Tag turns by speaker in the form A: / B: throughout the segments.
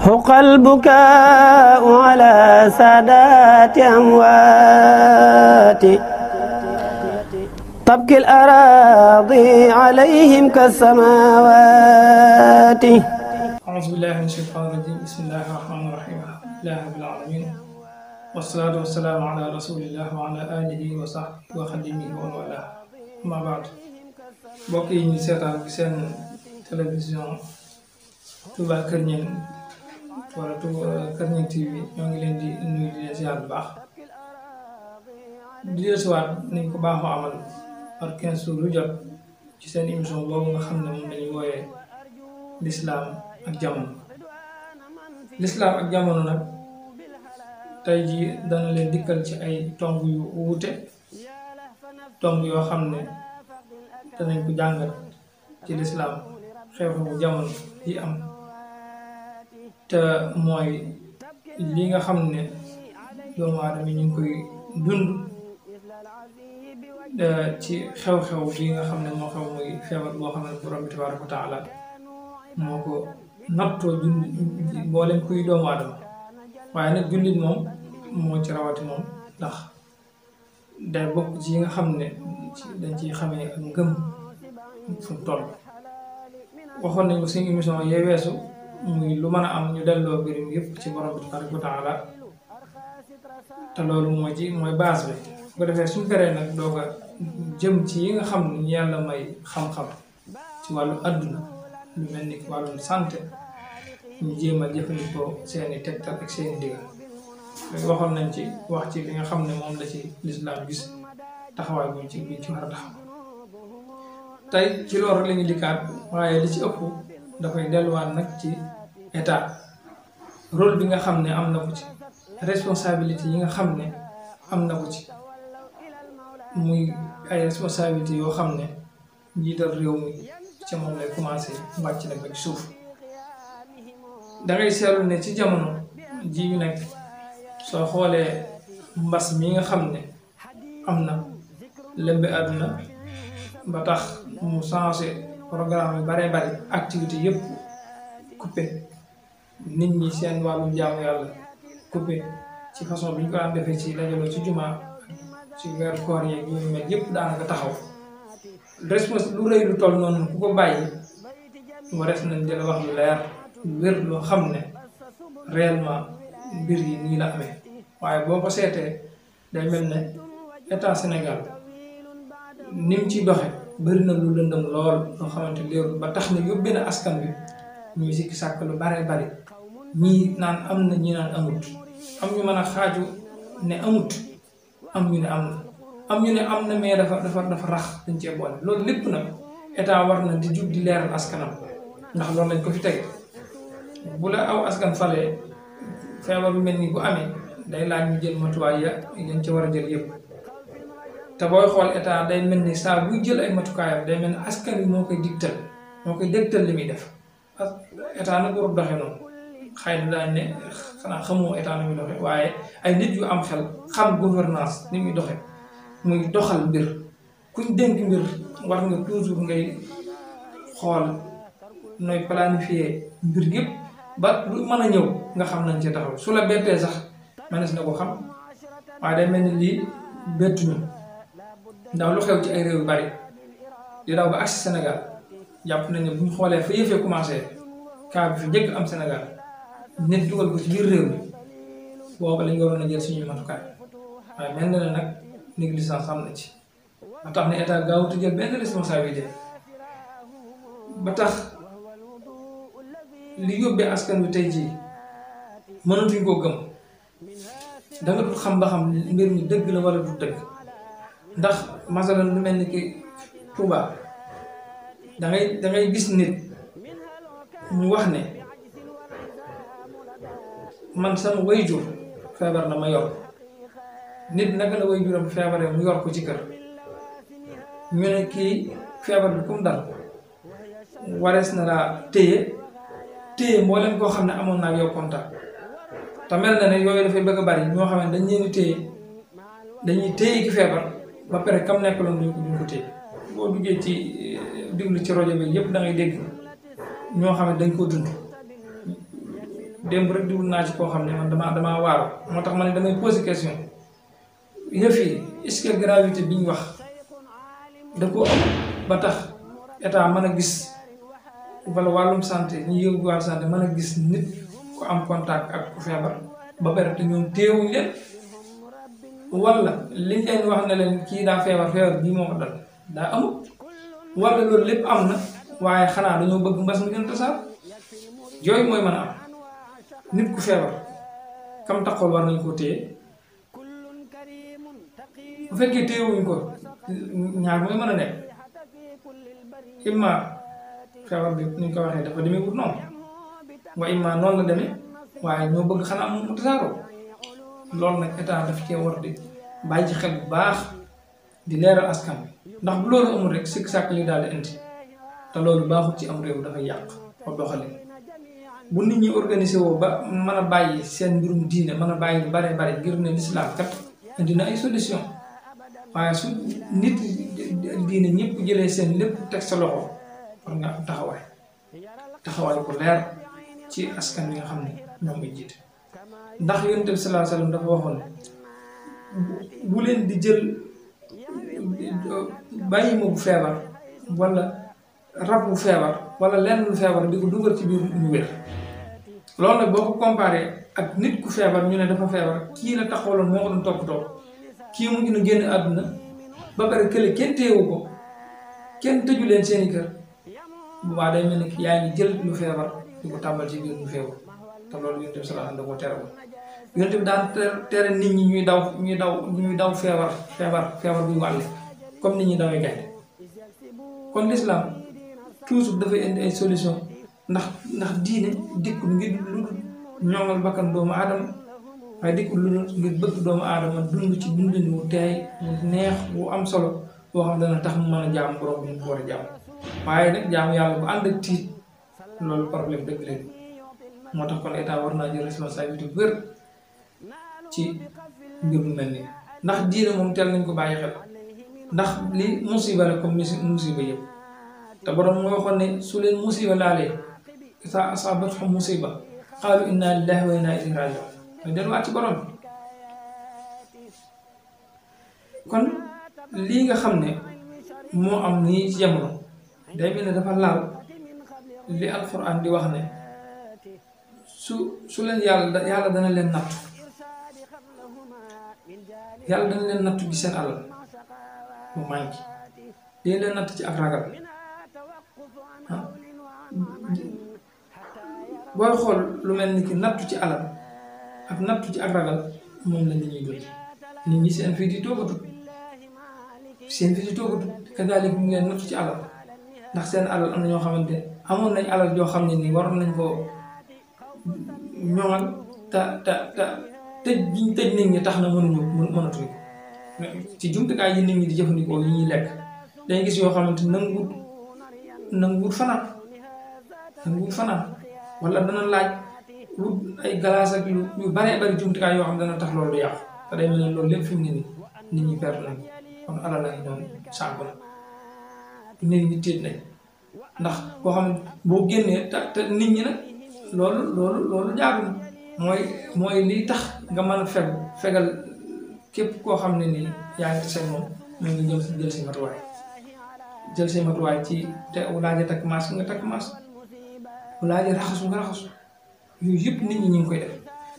A: حق البكاء على سادات أموات تبكي الأراضي عليهم كالسماوات.
B: أعوذ بالله من الشيطان الرجيم. بسم الله الرحمن الرحيم. الحمد لله رب العالمين والصلاة والسلام على رسول الله وعلى آله وصحبه وخدمه ومن والاه. أما بعد mbokk yi ñu seetaan ci seen télévision Touba Kër Niang wala Kër Niang TV ñoo ngi leen di nuyu di leen ziar bu baax di desuwaat nañ ko baaxoo amal par 15 jours lu jot ci seen émission boobu nga xam ne moom lañuy wooyee l'islam ak jamono. l'islam ak jamono nag tey jii dana leen dikkal ci ay tomb yu wuute, tomb yoo xam ne danañ ko jàngal ci l'islam xew-xewu jamono yi am te mooy li nga xam ne doomu aadama ñu ngi koy dund ci xew-xew bi nga xam ne moo xew muy feebar boo xam ne borom bi tabaaraka wa taala moo ko nattoo mboolem kuy doomu aadama, waaye nag jullit moom moo ci rawati moom ndax day bokk ci yi nga xam ne dañ ciy xamee ak ngëm fu mu toll. waxoon nañ ko suñu émission yee weesu muy lu mën a am ñu delloo mbir mi yëpp ci borom bi tabaaraka wa taala te loolu mooy base bi. bu ko defee suñ paree nag doo ko jëm ci yi nga xam ne ñu yàlla may xam-xam ci wàllu adduna lu mel ni wàllu santé ñu jéem a jëfandikoo seeni tegtal ak seeni digal. waxoon nañ ci wax ci li nga xam ne moom la ci lislaam gis taxawaay bi ci war a taxaw. tey ci loolu rek la ñuy dikkaat, waaye li ci ëpp dafay delluwaat nag ci état, rôle bi nga xam ne am na ko ci, responsabilité yi nga xam ne am na ko ci, muy ay responsabilité yoo xam ne njiital réew mi ca moom lay commencé wàcc nag ba ci suuf. dangay seetlu ne ci jamono ji ñu nekk soo xoolee mbas mi nga xam ne am na lëmbe àdduna ba tax mu changé programme yu baree bari, activité yëpp coupé, nit ñi seen wàllu jaamu yàlla coupé ci façon bi ñu ko daan defee ci dajaloo ci jumaa ci weeru koor yeeg yu mel yëpp daanaka taxaw. lu rëy lu toll noonu ku ko bàyyi warees nañ jël wax lu leer lu wér loo xam ne réellement mbir yi nii la amee. waaye boo ko seetee day mel ne état Sénégal ni mu ciy doxe bëri na lu lëndëm lool loo xamante léeru ba tax na yóbbee na askan bi ñuy sikki sàkk lu baree bari, ñii naan am na ñi naan amut, am ñu mën a xaaju ne amut, am ñu ne am na, am ñu ne am na mais dafa rax dañ cee boole. loolu lépp nag état war na di jug di leeral askanam, ndax loolu lañ ko fi tege. bu la aw askan falee feebar bu mel ni bu amee day laaj ñu jël matuwaay yañ ci war a jël yëpp. te booy xool état day mel ni saa buy jël ay matukaayam day mel ni askan wi moo koy dégtal li muy def. parce que état nag warul doxee noonu, xëy na daañu ne xanaa xamoo état ni muy doxee, waaye ay nit yu am xel xam gouvernance ni muy doxee muy doxal mbir. kuñ dénk mbir war nga toujours ngay xool nooy planifier mbir yëpp ba lu mën a ñëw nga xam nañ ci taxaw. su la bettee sax mënees na ko xam, waaye day mel ni lii bettuñu ndax lu xew ci ay réew yu bari di daw ba agsi Sénégal. jàpp nañ ne bu ñu xoolee fa yëfee commencé cas bi fi njëkk am Sénégal nit dugal ko ci biir réew mi booba lañ waroon a jël suñuy matukaay, waaye mel na ne nag négligence am na ci ba tax ne état gaawut jël benn responsabilité ba tax li yóbbee askan wi tey jii mënatuñ koo gëm. danga dul xam ba xam mbir mi dëgg la wala du dëgg, ndax masalan lu mel ni ki Touba dangay gis nit mu wax ne man sama wayjur feebar na ma yor. nit naka la wayjuram feebaree mu yor ko ci kër, ñu ne kii feebar bi kum dal warees na laa téye mboolem koo xam ne amoon naa yow contact. te mel na ne yooyu dafay bëgg a bari ñoo xam ne dañ leen di dañuy téye ki feebar ba pare kam nekk loon duñ ko téye. boo duggee ci diglu ci rajo bi yëpp da ngay dégg ñoo xam ne dañ koo dund démb rek diwul naa ci koo xam ne man damaa waaru moo tax ma ne damay poser question yëf yi est-ce que gravité bi ñu wax da ko am ba tax état mën a gis wala wàllum santé ñu yëngu wàllu santé mën a gis nit ku am contact ak ku feebar ba pare te ñoom teewuñ leen wala liñ leen wax ne leen kii daa feebar bii moo ko dal daa amul wala loolu lépp am na waaye xanaa dañoo bëgg mbas mi gën a tasaar yooyu mooy mën a am nit ku feebar kam taxool war nañ koo téye bu fekkee téyewuñ ko ñaar mooy mën a nekk imma feebar bi ni ñu ko waxee dafa demee wut noonu wa imma noonu la demee waaye ñoo bëgg xanaa mu tasaaroo loolu nag état daf cee war di bàyyi ci xel bu baax di leeral askan bi ndax bu loolu amul rek sikk sàkk li daal di indi te loolu baaxut ci am réew dafay yàq ko doxalin bu nit ñi organisé woo ba mën a bàyyi seen mbirum diine mën a bàyyi lu bare bare ngir ne lislaam kat indi na ay solution waaye su nit diine ñëpp jëlee seen lépp teg sa loxo war nga am taxawaay ko leer ci askan wi nga xam ne ñoom ngi jiite ndax yonent bi sallallahu alayhi wasallam dafa waxoon bu leen di jël bàyyi ma bu feebar wala rab bu feebar wala lenn lu feebar di ko dugal ci biir ñu wér loolu nag boo ko comparé ak nit ku feebar ñu ne dafa feebar kii la taxawaloon moo ko doon toppatoo kii mu ngi na génn àdduna ba pare kële kenn téewu ko kenn tëju leen seeni kër bu baax day mel ni yaa ngi jël lu feebar di ko tàmbal ci biir ñu feebar te loolu yonent bi sallallahu alayhi wasallam da koo tere woon yonent bi daan tere nit ñi ñuy daw feebar buy wàlle comme nit ñi dawee gaynde kon l'islam toujours dafay indi ay solution ndax diine dikkul ngir lu ñoŋal bakkan doomu aadama waaye dikkul lu ngir bëgg doomu aadama dund ci dundin wu teey wu neex wu am solo boo xam dana tax mu mën a jaamu borom bi ñu ko war a jaamu waaye nag jaamu yàlla bu ànd ak tiit loolu problème dëgg leen moo tax kon état war naa jël responsabilité bu wér ci mbir mu mel nii ndax diine moom teel nañ ko bàyyi xel ndax li musiba la comme musiba yëpp te borom moo waxoon ne su leen musiba laalee sa asabathu musiba qaalu inna lillahi wa inna ilayhi raji'un mooy delluwaat ci borom bi kon lii nga xam ne moo am nii ci jamono day mel ne dafa laal li alquran di wax ne su leen yàlla dana leen nattu yàlla dana leen nattu ci seen alal mu manqué dina leen natt ci ak ragal booy xool lu mel ni ki nattu ci alal ak nattu ci ak ragal moom la nit ñuy dund nit ñi seen fii di toogatut kadalik ñu leen nattu ci alal ndax seen alal am na ñoo xamante amoon nañ alal joo xam ne nii waroon nañ ko ñoŋal te tëj biñ tëj nit ñi tax na mënatuñ ko ci jumtukaay yi nit ñi di jëfandikoo yi ñuy lekk dañuy gis yoo xamante nanguwut fanaan wala dana laaj wut ay galaas ak yu baree bari jumtukaay yoo xam dana tax loolu du yàqu te day mel ne loolu lépp fi mu ne nii nit ñi perte nañ kon alal la ñoom sànq na nit ñi tiit nañ ndax boo xam ne boo génnee te nit ñi nag loolu jaarul mooy liy tax nga mën a fegal képp koo xam ne nii yaa ngi tase moom mu ngi jël si matuwaay ci te bu laajee takk masque nga takk masque bu laajee raxasu nga raxasu yooyu yëpp nit ñi ñu ngi koy def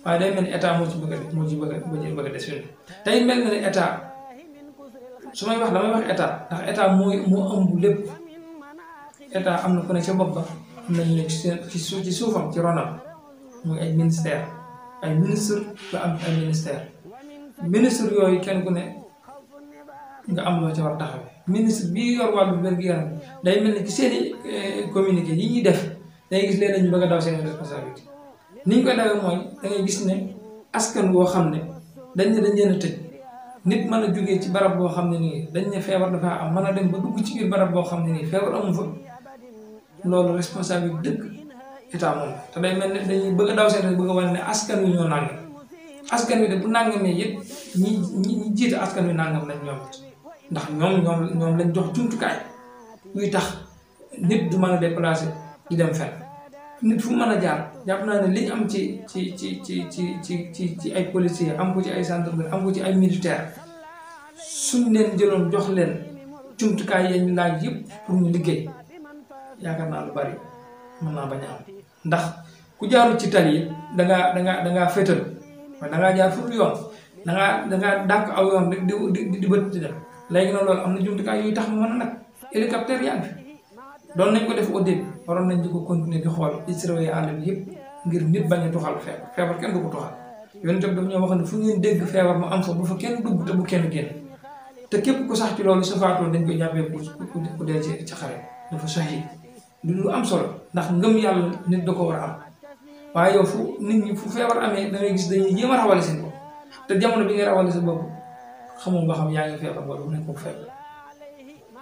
B: waaye day mel ni état moo ci bëgg a des fii tey mel na ne état su may wax damay wax état ndax état moo ëmb lépp état am na ku ne ca bopp ba am nañu ne ci suufam ci ronam muy ay ministère ay ministre nga am ay ministre yooyu kenn ku ne nga am loo ca war a taxawee ministre bii yor wàllu wér-gu-yaram day mel ni ci seeni communiqué yi ñuy def dangay gis leen ñu bëgg a daw seen responsabilité ni ñu koy dawee mooy dangay gis ne askan woo xam ne dañ leen a tëj nit mën a jógee ci barab boo xam ne nii dañ ne feebar dafa am mën a dem ba dugg ci biir barab boo xam ne nii feebar amu fa loolu responsabilité dëgg état moom te day mel ne dañuy bëgg a daw seen bëgg a wane ne askan wi ñoo nangam askan wi de bu nangamee yëpp ñi jiite askan wi nangam nañ ñoom ndax ñoom lañ jox jumtukaay yuy tax nit du mën a déplacer di dem fenn nit fu mën a jaar jàpp naa ne li ñu am ci ay policiers am ko ci ay gendarmerie am ko ci ay militaire suñ leen jëloon jox leen jumtukaay yañ laaj yëpp pour ñu liggéey yaakaar naa lu bari mën naa bañ a am ndax ku jaarul ci tali yi dangaa féetal waaye dangaa jaar fu yoon dangaa dàq aw yoon rek di bët di dem léegi nag loolu am na jumtukaay yooyu tax mu mën a nag hélicoptère yaa ngi fi doon nañ ko def au début waroon nañ di ko continuer di xool surveiller àll bi yëpp ngir nit bañ a tuxal feebar kenn du ko tuxal yoon tam daf ñoo wax ne fu ngeen dégg feebar mu am fa bu fa kenn dugg te bu kenn génn te képp ku sax ci loolu su faatoo dañ koy jàppee ku dee ci xare dafa shahid lu am solo ndax ngëm yàlla nit da ko war a am waaye yow fu nit ñi fu feebar amee da ngay gis dañuy jéem a rawale seen bopp te jamono bi ngay rawale sa bopp xamoo ba xam yaa ngi feebar wala bu nekk ko feebar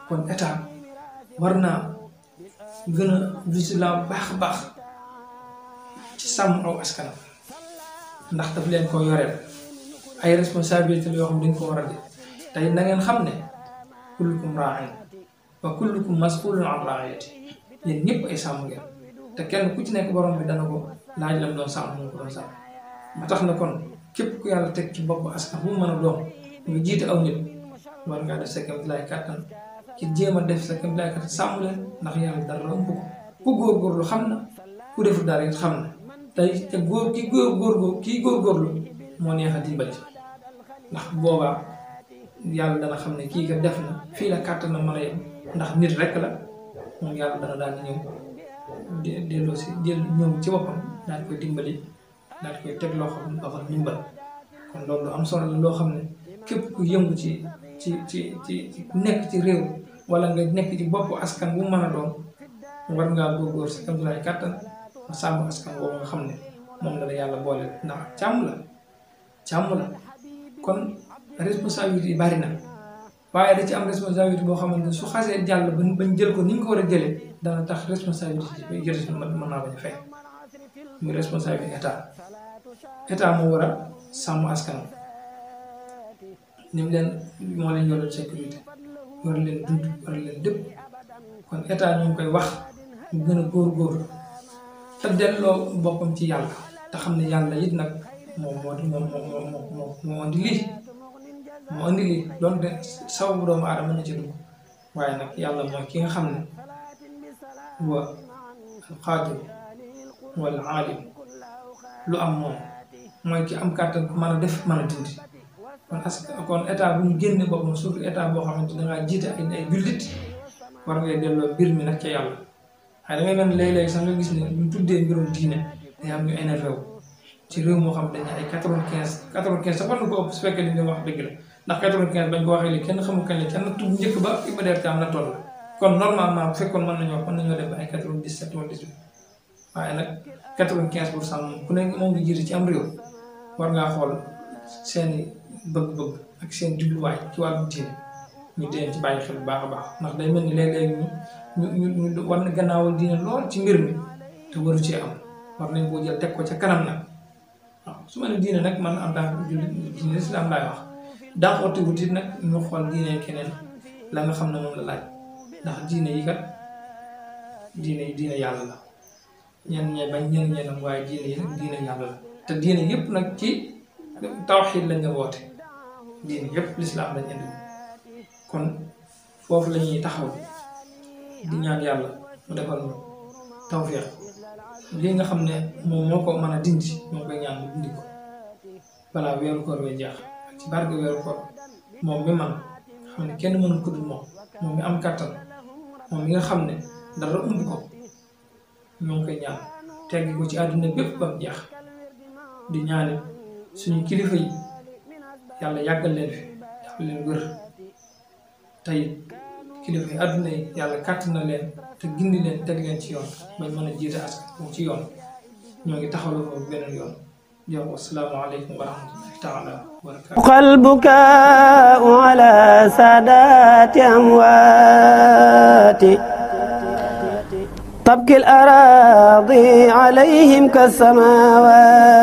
B: kon état war naa gën a vigilant baax a baax ci sàmm aw askanam ndax daf leen ko yoreel ay responsabilité yoo xam dañ ko war a def tey na ngeen xam ne kullukum raa'in wa kullukum mas'ulun an ra'iyyati yéen ñëpp ay sàmm ngeen te kenn ku ci nekk borom bi dana ko laaj lam doon sàmm moo ko doon sàmm ba tax na kon képp ku yàlla teg ci bopp askan bu mu mën a doon nga jiite aw nit war ngaa def sa kéemtalaay kàttan ci jéem a def sa kéemtalaay kàttan sàmm leen ndax yàlla dara ëmb ko ku góorgóorlu xam na ku deful dara it xam na tey te kii góorgóorlu moo neex a dimbali ndax boobaa yàlla dana xam ne kii kat def na fii la kàttan na mën a yem ndax nit rek la moom yàlla dana daal di ñëw delloo si ñëw ci boppam daal koy dimbali daal koy teg loxo ndimbal kon loolu am solo la loo xam ne képp ku yëngu ci nekk ci réew wala nga nekk ci bopp askan bu mën a doon war ngaa góorgóor si kam lay kàttan ma sàmm askan boobu nga xam ne moom la yàlla boole ndax càmm la kon responsabilité yi bari na waaye da ci am responsabilité boo xamante ne su xasee jàll bañ jël ko ni ñu ko war a jëlee dana tax responsabilité bi jël mën naa bañ a fay muy responsabilité état moo war a sàmm askanam ni mu leen moo leen yoral sécurité war leen dund war leen dëpp kon état ñu ngi koy wax ñu gën a góorgóorlu te delloo boppam ci yàlla te xam ne yàlla it nag moo indi lii doonte sababu doomu aadama na ci dugg waaye nag yàlla mooy ki nga xam ne wa alqaadir wal aalim lu am moom mooy ki am kàttan mën a def mën a dindi kon état bu ñu génne boppam surtout état boo xamante da ngaa jiite ay jullit war ngay delloo mbir mi nag ca yàlla waaye da ngay mel léeg-léeg sax nga gis ne ñu tuddee mbirum diine day am ñu énervé wu ci réew moo xam dañu ay 95 sax war na ko ëpp su fekkee li ñu wax dëgg la ndax 95 bañ ko waxee li kenn xamul kañ la kenn tudd njëkk ba Iba Der Thiam na toll kon normalement bu fekkoon mën nañoo def ba ay 97 wala 18 waaye nag 95% moom ku ne moom ngi jiite ci am réew war ngaa xool seeni bëgg-bëgg ak seen jubluwaay ci wàllu diine ñu deen ci bàyyi xel bu baax a baax ndax day mel ni léeg-léeg ñu war na gannaawal diine lool ci mbir mi te waru cee am war nañ koo jël teg ko ca kanam nag waaw su ma ne diine nag man en tant que jullit diine islam laay wax daa xotti wutit nag ñu xool diine keneen la nga xam ne moom la laaj ndax diine yi kat diine yàlla la ñenn ñee bañ ñenn ñee nag waaye diine yi nag diine yàlla la te diine yëpp nag ci tawxiid lañ nga woote diine yëpp lislaam lañ indi kon foofu la ñuy taxaw di ñaan yàlla mu defal ñu tawfiq lii nga xam ne moom moo ko mën a dindi moo koy ñaan mu dindi ko balaa weeru koor way jeex ak ci barke weeru koor moom mi man xam ne kenn mënul ko dul moom mi am kàttan moom mi nga xam ne dara umb ko ñoo ngi koy ñaan teggi ko ci àdduna bépp ba mu jeex di ñaane suñu kilifa yi yàlla yàggal leen fi yàlla leen wër tey kilifa yi àdduna yi yàlla kàttan na leen te gindi leen teg leen ci yoon bañ mën a jiite askan ci yoon ñoo ngi taxawal foofu beneen yoon yow assalaamu aleykum wa rahmatullahi taala wa barakaatu
A: البكاء على سادات أموات تبكي الأراضي عليهم كالسماوات